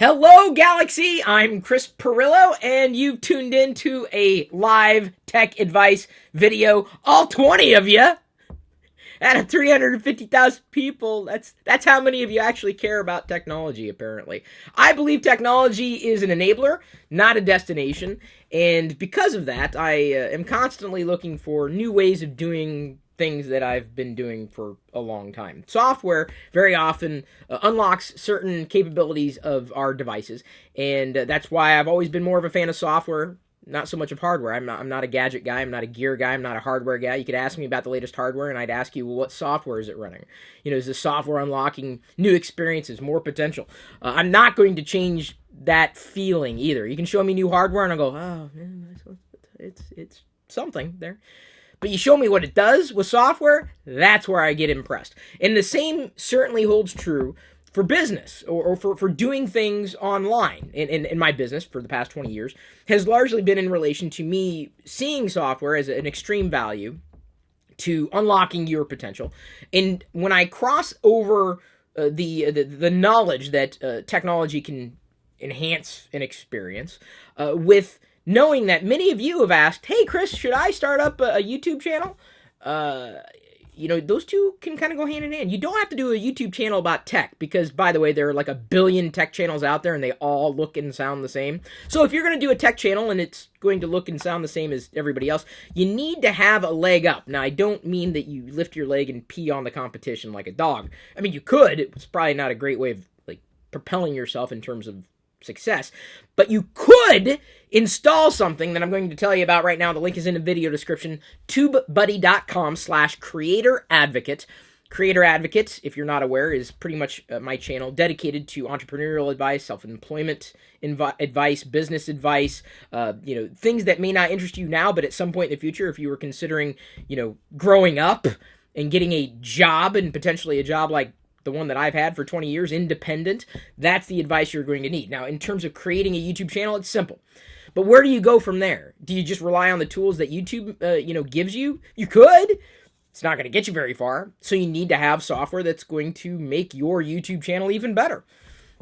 Hello, Galaxy! I'm Chris Pirillo, and you've tuned in to a live tech advice video. All 20 of you! Out of 350,000 people, that's how many of you actually care about technology, apparently. I believe technology is an enabler, not a destination, and because of that, I am constantly looking for new ways of doing things that I've been doing for a long time. Software very often unlocks certain capabilities of our devices, and that's why I've always been more of a fan of software, not so much of hardware. I'm not a gadget guy, I'm not a gear guy, I'm not a hardware guy. You could ask me about the latest hardware, and I'd ask you, well, what software is it running? You know, is the software unlocking new experiences, more potential? I'm not going to change that feeling either. You can show me new hardware, and I'll go, oh, man, it's something there. But you show me what it does with software, that's where I get impressed. And the same certainly holds true for business or for doing things online. In my business for the past 20 years has largely been in relation to me seeing software as an extreme value to unlocking your potential. And when I cross over the knowledge that technology can enhance an experience with knowing that many of you have asked, hey, Chris, should I start up a YouTube channel? You know, those two can kind of go hand in hand. You don't have to do a YouTube channel about tech because, by the way, there are like a billion tech channels out there and they all look and sound the same. So if you're going to do a tech channel and it's going to look and sound the same as everybody else, you need to have a leg up. Now, I don't mean that you lift your leg and pee on the competition like a dog. I mean, you could. It's probably not a great way of like propelling yourself in terms of success, but you could install something that I'm going to tell you about right now. The link is in the video description, tubebuddy.com/creator advocate. Creator Advocate, if you're not aware, is pretty much my channel dedicated to entrepreneurial advice, self-employment advice, business advice, you know, things that may not interest you now, but at some point in the future, if you were considering, you know, growing up and getting a job and potentially a job like the one that I've had for 20 years, independent, that's the advice you're going to need. Now, in terms of creating a YouTube channel, it's simple. But where do you go from there? Do you just rely on the tools that YouTube, gives you? You could. It's not going to get you very far. So you need to have software that's going to make your YouTube channel even better.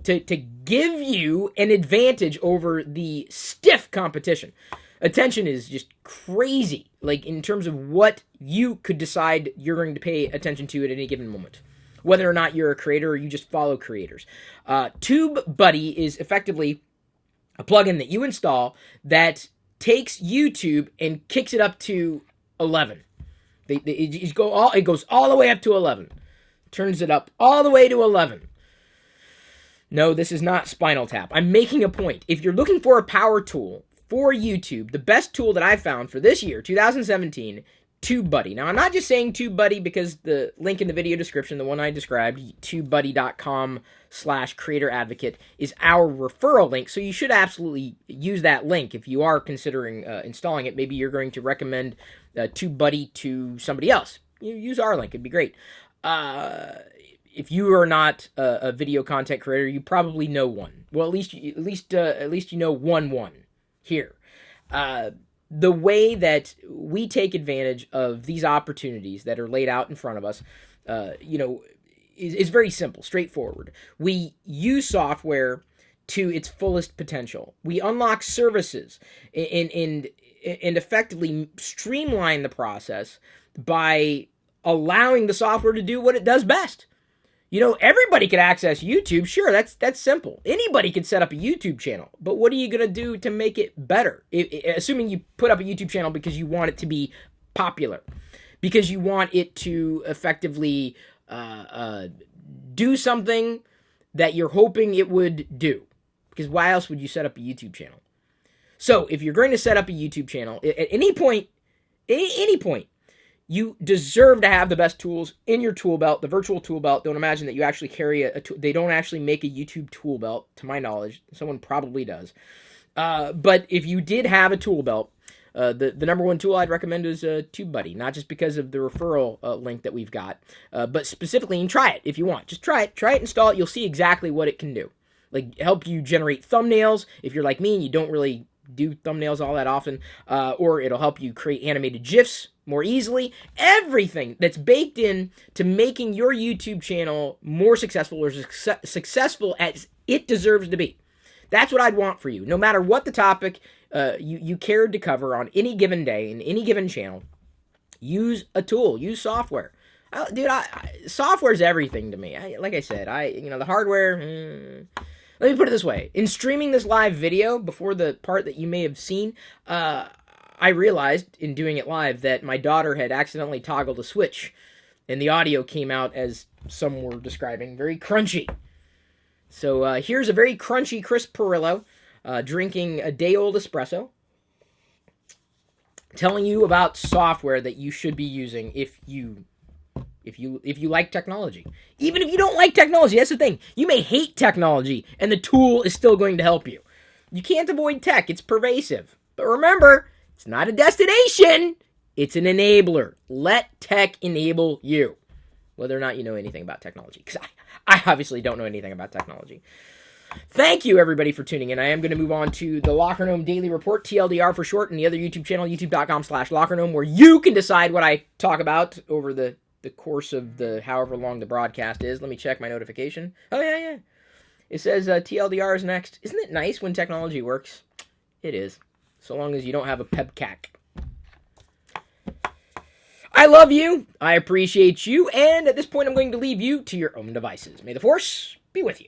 To give you an advantage over the stiff competition. Attention is just crazy, like in terms of what you could decide you're going to pay attention to at any given moment, whether or not you're a creator or you just follow creators. TubeBuddy is effectively a plugin that you install that takes YouTube and kicks it up to 11. It goes all the way up to 11. Turns it up all the way to 11. No, this is not Spinal Tap. I'm making a point. If you're looking for a power tool for YouTube, the best tool that I've found for this year, 2017, TubeBuddy. Now, I'm not just saying TubeBuddy because the link in the video description, the one I described, tubebuddy.com/creator advocate, is our referral link. So you should absolutely use that link if you are considering installing it. Maybe you're going to recommend TubeBuddy to somebody else. You use our link. It'd be great. If you are not a video content creator, you probably know one. Well, at least you know one here. The way that we take advantage of these opportunities that are laid out in front of us, is very simple, straightforward. We use software to its fullest potential. We unlock services and effectively streamline the process by allowing the software to do what it does best. You know, everybody could access YouTube. Sure, that's simple. Anybody can set up a YouTube channel. But what are you going to do to make it better? Assuming you put up a YouTube channel because you want it to be popular. Because you want it to effectively do something that you're hoping it would do. Because why else would you set up a YouTube channel? So, if you're going to set up a YouTube channel, at any point, you deserve to have the best tools in your tool belt, the virtual tool belt. Don't imagine that you actually carry they don't actually make a YouTube tool belt, to my knowledge. Someone probably does. But if you did have a tool belt, the number one tool I'd recommend is TubeBuddy, not just because of the referral link that we've got, but specifically, and try it if you want. Just try it, install it. You'll see exactly what it can do. Like, help you generate thumbnails. If you're like me and you don't really do thumbnails all that often, or it'll help you create animated GIFs more easily. Everything that's baked in to making your YouTube channel more successful or successful as it deserves to be. That's what I'd want for you. No matter what the topic you cared to cover on any given day in any given channel, use a tool, use software. Dude, software's everything to me. Like I said, the hardware. Let me put it this way. In streaming this live video, before the part that you may have seen, I realized in doing it live that my daughter had accidentally toggled a switch, and the audio came out, as some were describing, very crunchy. So here's a very crunchy Chris Pirillo drinking a day-old espresso, telling you about software that you should be using if you like technology. Even if you don't like technology, that's the thing. You may hate technology, and the tool is still going to help you. You can't avoid tech. It's pervasive. But remember, it's not a destination. It's an enabler. Let tech enable you, whether or not you know anything about technology. Because I obviously don't know anything about technology. Thank you, everybody, for tuning in. I am going to move on to the Locker Gnome Daily Report, TLDR for short, and the other YouTube channel, youtube.com/LockerGnome, where you can decide what I talk about over the course of the however long the broadcast is. Let me check my notification. Oh, yeah. It says TLDR is next. Isn't it nice when technology works? It is. So long as you don't have a pebcac. I love you. I appreciate you. And at this point, I'm going to leave you to your own devices. May the Force be with you.